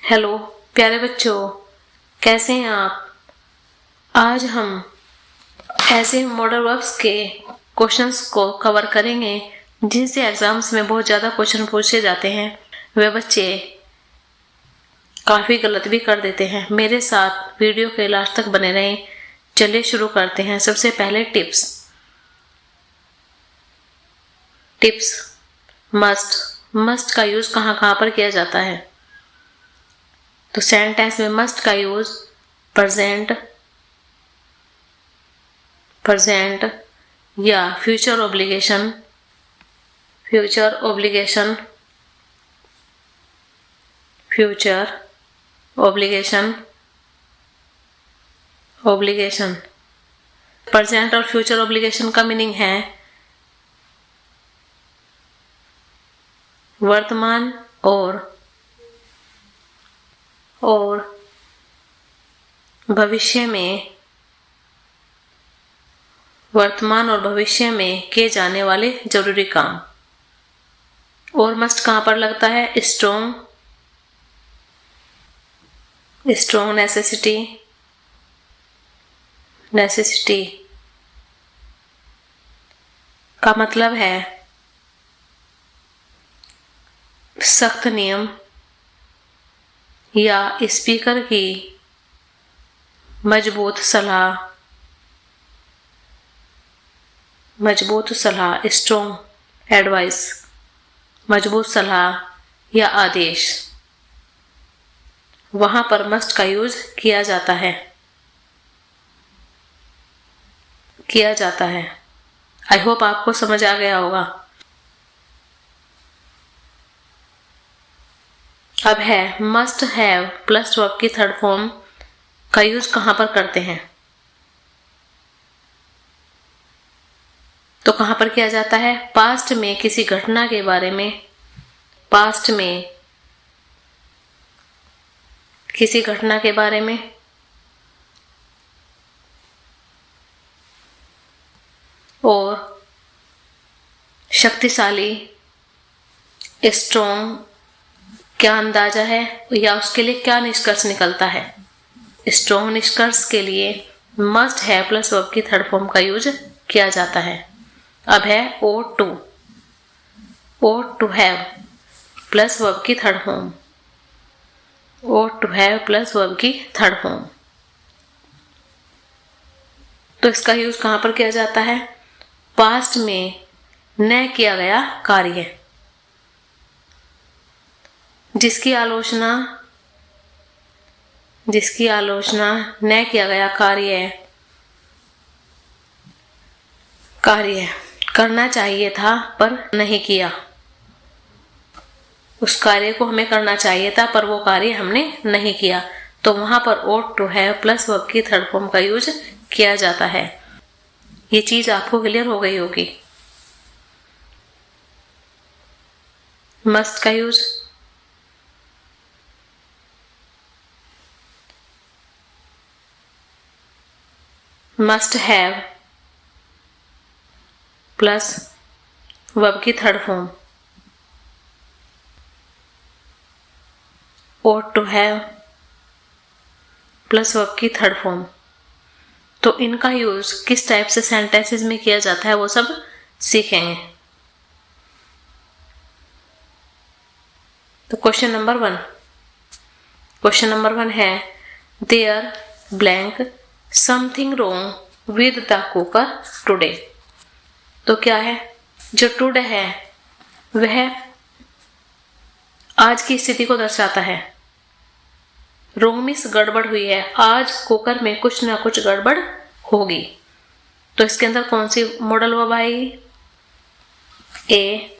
Hello प्यारे बच्चों, कैसे हैं आप। आज हम ऐसे मॉडल वर्ब्स के क्वेश्चंस को कवर करेंगे जिनसे एग्जाम्स में बहुत ज़्यादा क्वेश्चन पूछे जाते हैं। वे बच्चे काफ़ी गलत भी कर देते हैं। मेरे साथ वीडियो के लास्ट तक बने रहें। चलिए शुरू करते हैं। सबसे पहले टिप्स। मस्ट का यूज कहाँ कहाँ पर किया जाता है। तो सेंटेंस में मस्ट का यूज प्रेजेंट या फ्यूचर ऑब्लिगेशन प्रेजेंट और फ्यूचर ऑब्लिगेशन का मीनिंग है वर्तमान और भविष्य में किए जाने वाले जरूरी काम। और मस्ट कहां पर लगता है। स्ट्रॉन्ग नेसेसिटी का मतलब है सख्त नियम या स्पीकर की मजबूत सलाह, स्ट्रॉन्ग एडवाइस, मजबूत सलाह या आदेश, वहां पर मस्ट का यूज किया जाता है। आई होप आपको समझ आ गया होगा। अब है मस्ट हैव प्लस वर्ब की थर्ड फॉर्म का यूज कहां पर करते हैं। तो कहां पर किया जाता है। पास्ट में किसी घटना के बारे में, और शक्तिशाली स्ट्रॉन्ग क्या अंदाजा है या उसके लिए क्या निष्कर्ष निकलता है। स्ट्रॉन्ग निष्कर्ष के लिए मस्ट है प्लस वर्ब की थर्ड फॉर्म का यूज किया जाता है। अब है ought to have plus verb की थर्ड फॉर्म। तो इसका यूज कहां पर किया जाता है। पास्ट में न किया गया कार्य, जिसकी आलोचना न किया गया कार्य करना चाहिए था पर नहीं किया। उस कार्य को हमें करना चाहिए था पर वो कार्य हमने नहीं किया, तो वहां पर ought to have plus verb की थर्ड फॉर्म का यूज किया जाता है। ये चीज आपको क्लियर हो गई होगी। मस्ट का use must have plus verb की third form, ought to have plus verb की थर्ड फॉर्म। तो इनका यूज किस टाइप से सेंटेंसेस में किया जाता है वो सब सीखेंगे। तो क्वेश्चन नंबर वन है there blank something wrong with the cooker today. तो क्या है, जो टुडे है वह आज की स्थिति को दर्शाता है। रॉन्ग मीन्स गड़बड़ हुई है, आज कुकर में कुछ ना कुछ गड़बड़ होगी। तो इसके अंदर कौन सी मॉडल वर्ब आएगी। A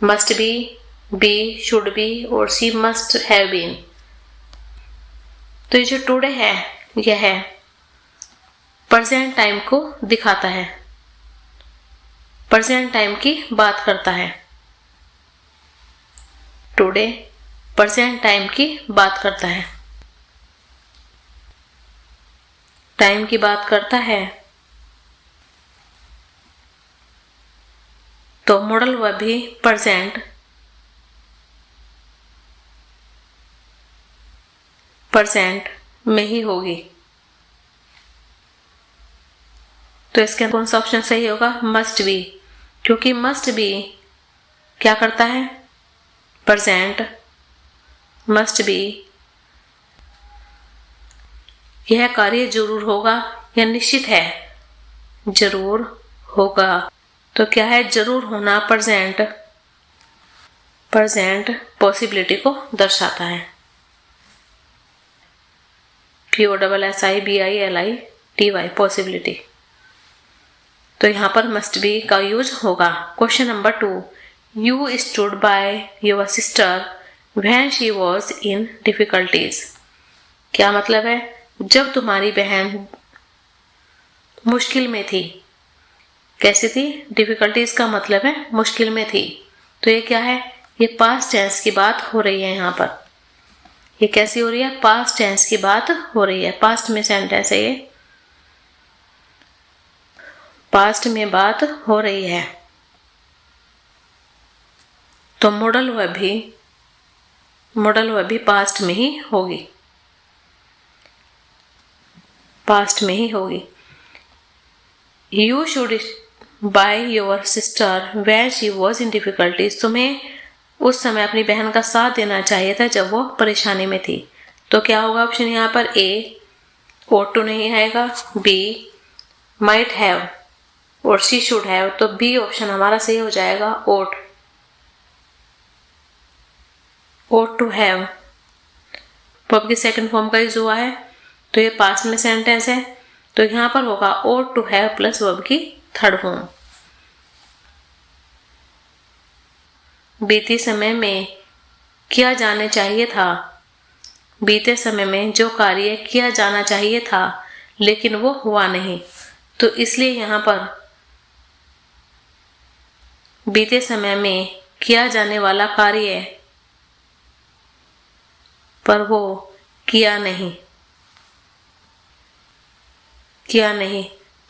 must be should be और सी मस्ट हैव बीन। तो ये जो टुडे है यह है प्रेजेंट टाइम को दिखाता है, प्रेजेंट टाइम की बात करता है। टुडे प्रेजेंट टाइम की बात करता है, तो मॉडल वर्ब भी प्रेजेंट परसेंट में ही होगी। तो इसके कौन सा ऑप्शन सही होगा? मस्ट बी, क्योंकि मस्ट बी क्या करता है? प्रेजेंट मस्ट बी, यह कार्य जरूर होगा या निश्चित है? जरूर होगा। तो क्या है? जरूर होना प्रेजेंट पॉसिबिलिटी को दर्शाता है। POSSIBILITY possibility. तो यहां पर मस्ट बी का यूज होगा। Question number 2, you stood by your sister when she was in difficulties. क्या मतलब है? जब तुम्हारी बहन मुश्किल में थी। कैसी थी? डिफिकल्टीज का मतलब है मुश्किल में थी। तो ये क्या है? ये पास्ट टेंस की बात हो रही है यहाँ पर। ये कैसी हो रही है? पास्ट टेंस की बात हो रही है। पास्ट में सेंटेंस है, ये पास्ट में बात हो रही है। तो मॉडल वर्ब भी पास्ट में ही होगी। पास्ट में ही होगी। You should by your sister when she was in difficulties. तुम्हें उस समय अपनी बहन का साथ देना चाहिए था जब वो परेशानी में थी। तो क्या होगा ऑप्शन यहाँ पर? ए ought to नहीं आएगा, बी might have और she should have। तो बी ऑप्शन हमारा सही हो जाएगा, ought to have। वर्ब की सेकंड फॉर्म का यूज हुआ है, तो ये पास्ट में सेंटेंस है, तो यहाँ पर होगा ought to have plus verb की थर्ड फॉर्म। बीते समय में किया जाने चाहिए था। बीते समय में जो कार्य किया जाना चाहिए था लेकिन वो हुआ नहीं, तो इसलिए यहाँ पर बीते समय में किया जाने वाला कार्य पर वो किया नहीं,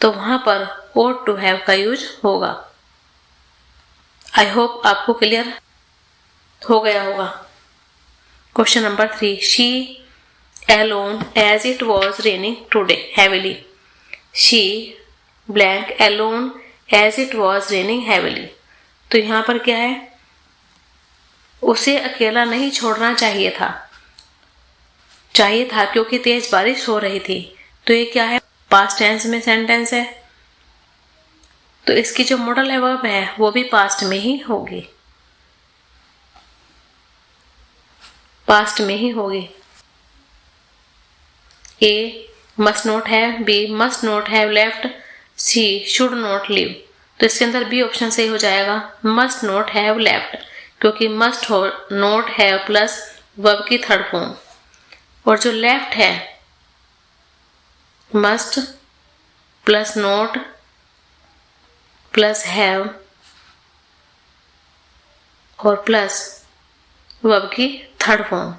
तो वहां पर ought to have का यूज होगा। आई होप आपको क्लियर हो गया होगा। Question number 3, she alone as it was raining today heavily। she blank alone as it was raining heavily। तो यहां पर क्या है? उसे अकेला नहीं छोड़ना चाहिए था क्योंकि तेज बारिश हो रही थी। तो ये क्या है? पास्ट टेंस में सेंटेंस है, तो इसकी जो मॉडल है वर्ब है वो भी पास्ट में ही होगी। पास्ट में ही होगी। A must not have, B must not have left, C should not leave. तो इसके अंदर बी ऑप्शन सही हो जाएगा, मस्ट नॉट हैव लेफ्ट, क्योंकि must not have plus verb की थर्ड फॉर्म, और जो लेफ्ट है must plus not plus have और प्लस वर्ब की थर्ड फॉर्म,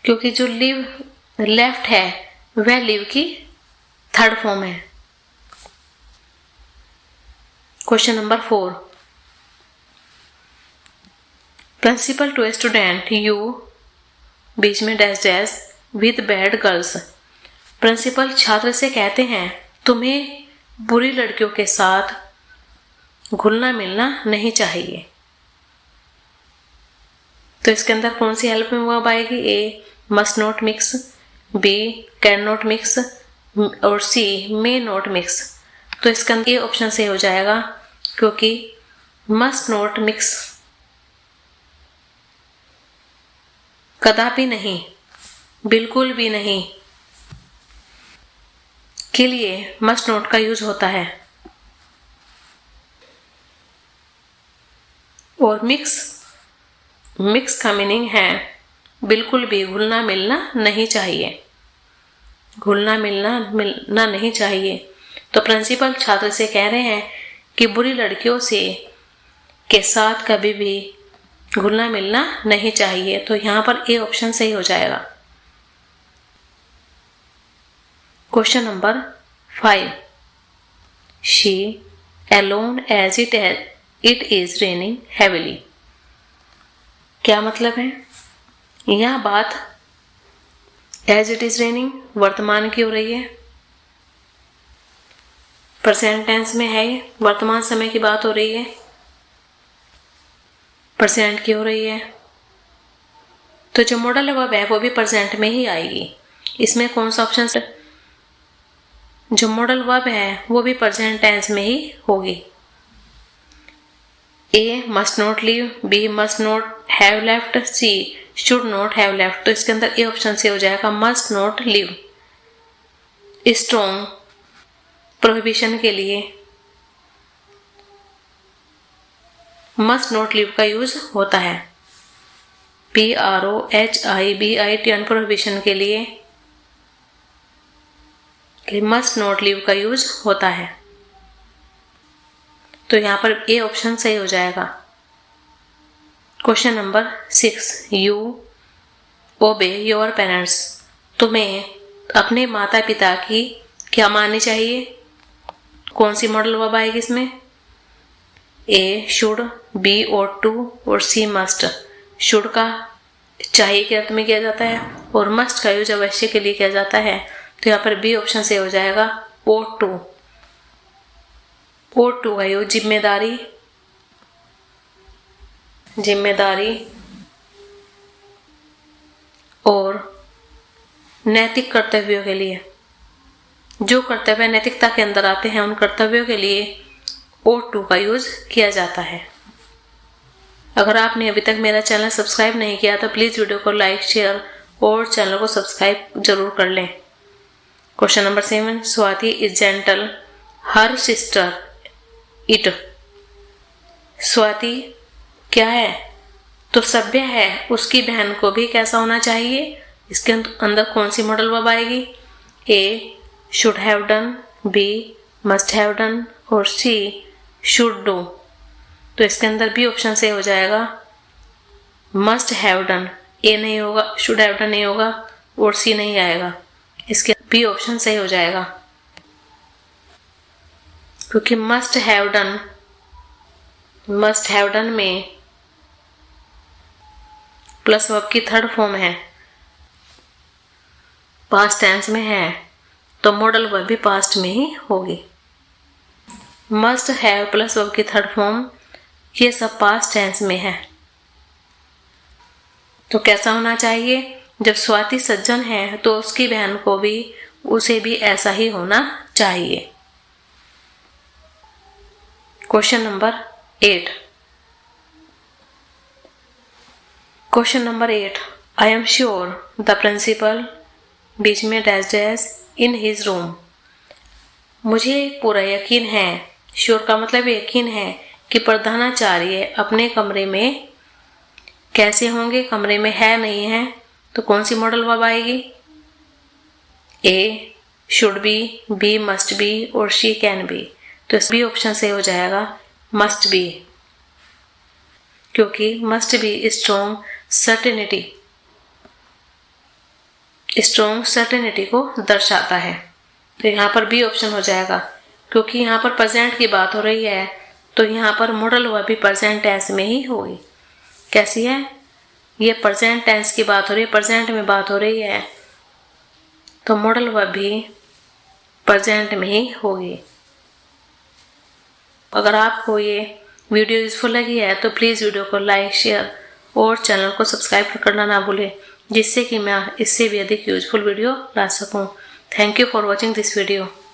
क्योंकि जो लिव लेफ्ट है वह लिव की थर्ड फॉर्म है। Question number 4, principal to student you बीच में dash dash with bad girls. Principal छात्र से कहते हैं तुम्हें बुरी लड़कियों के साथ घुलना मिलना नहीं चाहिए। तो इसके अंदर कौन सी हेल्प में वर्ब आएगी? A must not mix, B can not mix और सी मे नॉट मिक्स। तो इसके अंदर ये ऑप्शन से हो जाएगा, क्योंकि मस्ट नॉट मिक्स कदापि नहीं, बिल्कुल भी नहीं के लिए मस्ट नॉट का यूज होता है, और मिक्स का मीनिंग है बिल्कुल भी घुलना मिलना नहीं चाहिए, घुलना मिलना नहीं चाहिए। तो प्रिंसिपल छात्र से कह रहे हैं कि बुरी लड़कियों से के साथ कभी भी घुलना मिलना नहीं चाहिए। तो यहां पर ए ऑप्शन सही हो जाएगा। Question number 5, she alone as it is raining heavily। क्या मतलब है? यहाँ बात एज इट इज रेनिंग वर्तमान की हो रही है, प्रेजेंट टेंस में है, वर्तमान समय की बात हो रही है, प्रेजेंट की हो रही है, तो जो मॉडल वर्ब है वो भी प्रेजेंट में ही आएगी। इसमें कौन सा ऑप्शन है? जो मॉडल वर्ब है वो भी प्रेजेंट टेंस में ही होगी। A must not leave, B must not have left, C should not have left. तो इसके अंदर ए ऑप्शन से हो जाएगा must not leave. Strong prohibition के लिए मस्ट नॉट लीव का यूज होता है। PROHIBIT प्रोहिबिशन के लिए मस्ट नॉट लीव का यूज होता है। तो यहां पर ए ऑप्शन सही हो जाएगा। क्वेश्चन नंबर 6, यू ओबे योर पेरेंट्स। तुम्हें अपने माता पिता की क्या माननी चाहिए? कौन सी मॉडल वर्ब आएगी इसमें? ए शुड, बी ought to और सी मस्ट। शुड का चाहिए के अर्थ में किया जाता है और मस्ट का यूज अवश्य के लिए किया जाता है। तो यहाँ पर बी ऑप्शन से हो जाएगा ought to। ought to का यूज जिम्मेदारी, और नैतिक कर्तव्यों के लिए। जो कर्तव्य नैतिकता के अंदर आते हैं उन कर्तव्यों के लिए ought to का यूज किया जाता है। अगर आपने अभी तक मेरा चैनल सब्सक्राइब नहीं किया तो प्लीज वीडियो को लाइक, शेयर और चैनल को सब्सक्राइब जरूर कर लें। Question number 7, Swati is gentle her sister it. Swati क्या है? तो सभ्य है, उसकी बहन को भी कैसा होना चाहिए? इसके अंदर कौन सी मॉडल वर्ब आएगी? A should have done, B must have done और सी शुड डू। तो इसके अंदर बी ऑप्शन से हो जाएगा मस्ट हैव डन। ए नहीं होगा, शुड हैव डन नहीं होगा और सी नहीं आएगा। इसके बी ऑप्शन सही हो जाएगा क्योंकि मस्ट हैव डन में प्लस वर्ब की थर्ड फॉर्म है, पास्ट टेंस में है, तो मॉडल वर्ब भी पास्ट में ही होगी। मस्ट हैव प्लस वर्ब की थर्ड फॉर्म ये सब पास्ट टेंस में है। तो कैसा होना चाहिए? जब स्वाति सज्जन है तो उसकी बहन को भी उसे भी ऐसा ही होना चाहिए। Question number 8, I am sure the principal बीच में dash dash in his room. मुझे पूरा यकीन है, श्योर का मतलब यकीन है कि प्रधानाचार्य अपने कमरे में कैसे होंगे? कमरे में है नहीं है तो कौन सी मॉडल वर्ब आएगी? A should be, B must be और सी कैन बी। तो इस बी ऑप्शन से हो जाएगा मस्ट बी, क्योंकि मस्ट बी स्ट्रॉन्ग सर्टेनिटी को दर्शाता है। तो यहाँ पर बी ऑप्शन हो जाएगा। क्योंकि यहाँ पर प्रेजेंट की बात हो रही है तो यहाँ पर मॉडल वर्ब भी प्रेजेंट टेंस में ही होगी। कैसी है? ये प्रेजेंट टेंस की बात हो रही है, प्रेजेंट में बात हो रही है तो मॉडल वर्ब भी प्रेजेंट में ही होगी। अगर आपको ये वीडियो यूजफुल लगी है तो प्लीज़ वीडियो को लाइक, शेयर और चैनल को सब्सक्राइब करना ना भूलें, जिससे कि मैं इससे भी अधिक यूजफुल वीडियो ला सकूं। Thank you for watching this video.